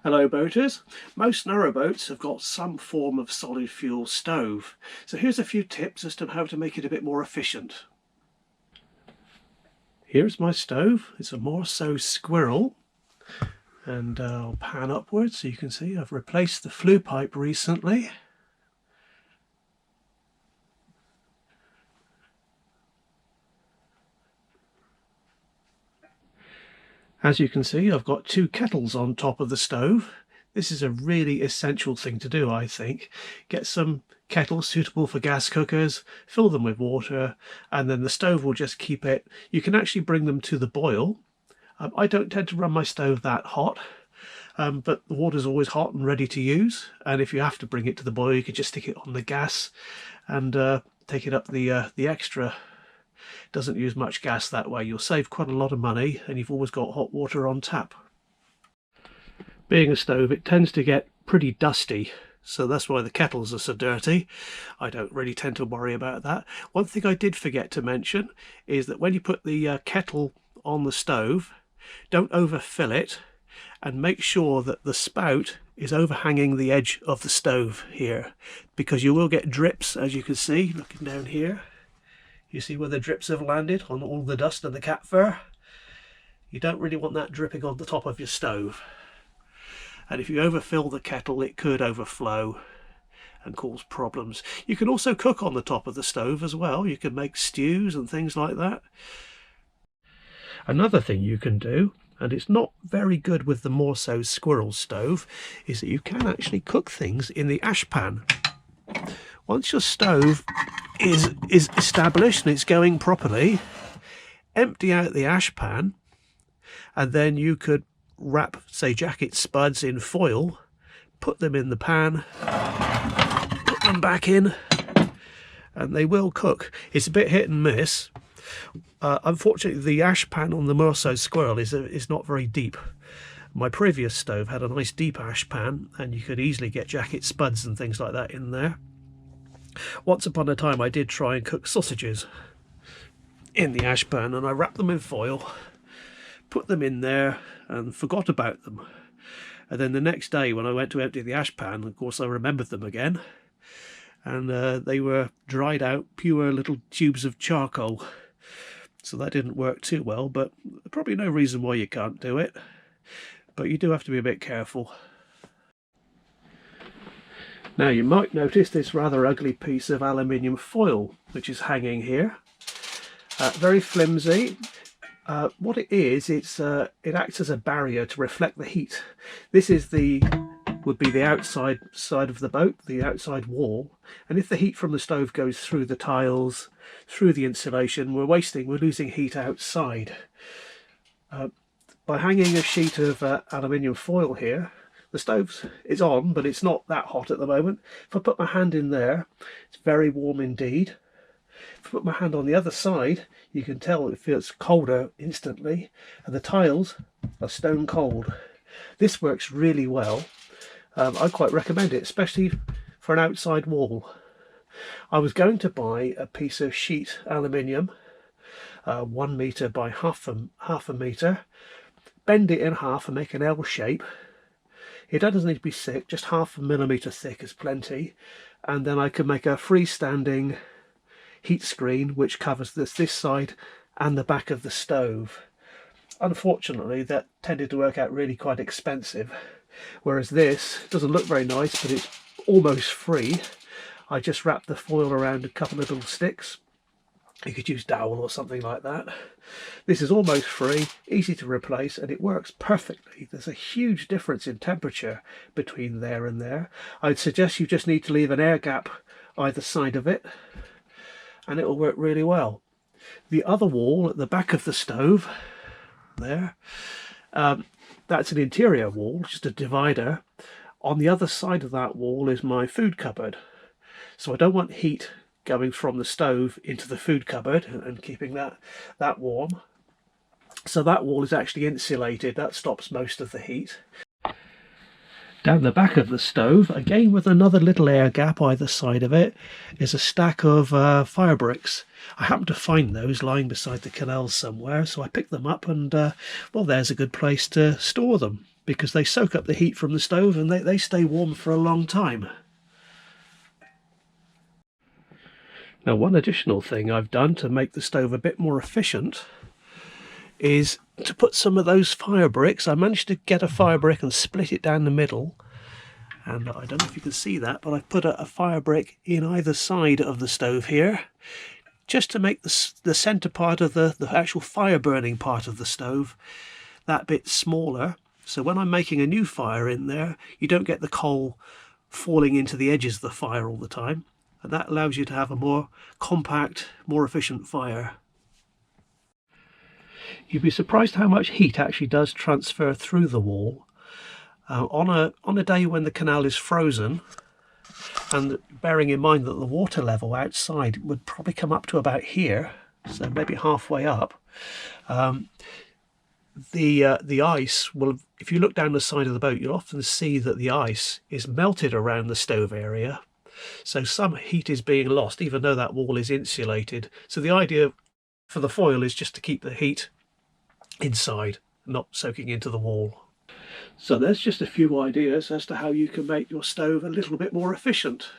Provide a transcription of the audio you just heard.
Hello boaters. Most narrowboats have got some form of solid fuel stove. So here's a few tips as to how to make it a bit more efficient. Here's my stove. It's a Morso Squirrel, and I'll pan upwards so you can see I've replaced the flue pipe recently. As you can see, I've got two kettles on top of the stove. This is a really essential thing to do, I think. Get some kettles suitable for gas cookers, fill them with water, and then the stove will just keep it. You can actually bring them to the boil. I don't tend to run my stove that hot, but the water's always hot and ready to use. And if you have to bring it to the boil, you can just stick it on the gas and take it up the extra. Doesn't use much gas that way. You'll save quite a lot of money, and you've always got hot water on tap. Being a stove, it tends to get pretty dusty, so that's why the kettles are so dirty. I don't really tend to worry about that. One thing I did forget to mention is that when you put the kettle on the stove, don't overfill it, and make sure that the spout is overhanging the edge of the stove here, because you will get drips, as you can see looking down here. You see where the drips have landed on all the dust and the cat fur? You don't really want that dripping on the top of your stove. And if you overfill the kettle, it could overflow and cause problems. You can also cook on the top of the stove as well. You can make stews and things like that. Another thing you can do, and it's not very good with the Morso Squirrel stove, is that you can actually cook things in the ash pan. Once your stove is established and it's going properly, empty out the ash pan, and then you could wrap, say, jacket spuds in foil, put them in the pan, put them back in, and they will cook. It's a bit hit and miss. Unfortunately, the ash pan on the Morso Squirrel is not very deep. My previous stove had a nice deep ash pan, and you could easily get jacket spuds and things like that in there. Once upon a time I did try and cook sausages in the ash pan, and I wrapped them in foil, put them in there and forgot about them. And then the next day when I went to empty the ash pan, of course I remembered them again, and they were dried out pure little tubes of charcoal. So that didn't work too well, but probably no reason why you can't do it. But you do have to be a bit careful. Now you might notice this rather ugly piece of aluminium foil which is hanging here. Very flimsy. What it is, it acts as a barrier to reflect the heat. This is would be the outside side of the boat, the outside wall, and if the heat from the stove goes through the tiles, through the insulation, we're losing heat outside. By hanging a sheet of aluminium foil here, the stove is on, but it's not that hot at the moment. If I put my hand in there, it's very warm indeed. If I put my hand on the other side, you can tell it feels colder instantly, and the tiles are stone cold. This works really well. I quite recommend it, especially for an outside wall. I was going to buy a piece of sheet aluminium, 1 metre by half a metre, bend it in half and make an L shape. It doesn't need to be thick, just 1/2 millimetre thick is plenty, and then I could make a freestanding heat screen which covers this side and the back of the stove. Unfortunately, that tended to work out really quite expensive, whereas this doesn't look very nice, but it's almost free. I just wrapped the foil around a couple of little sticks. You could use dowel or something like that. This is almost free, easy to replace, and it works perfectly. There's a huge difference in temperature between there and there. I'd suggest you just need to leave an air gap either side of it, and it will work really well. The other wall at the back of the stove, there, that's an interior wall, just a divider. On the other side of that wall is my food cupboard. So I don't want heat going from the stove into the food cupboard and keeping that warm. So that wall is actually insulated. That stops most of the heat. Down the back of the stove, again with another little air gap either side of it, is a stack of fire bricks. I happened to find those lying beside the canal somewhere, so I picked them up, and well, there's a good place to store them, because they soak up the heat from the stove and they stay warm for a long time. Now, one additional thing I've done to make the stove a bit more efficient is to put some of those fire bricks. I managed to get a fire brick and split it down the middle, and I don't know if you can see that, but I've put a fire brick in either side of the stove here, just to make the centre part of the actual fire burning part of the stove that bit smaller. So when I'm making a new fire in there, you don't get the coal falling into the edges of the fire all the time. And that allows you to have a more compact, more efficient fire. You'd be surprised how much heat actually does transfer through the wall. On a day when the canal is frozen, and bearing in mind that the water level outside would probably come up to about here, so maybe halfway up, the ice will, if you look down the side of the boat, you'll often see that the ice is melted around the stove area. So some heat is being lost, even though that wall is insulated. So the idea for the foil is just to keep the heat inside, not soaking into the wall. So there's just a few ideas as to how you can make your stove a little bit more efficient.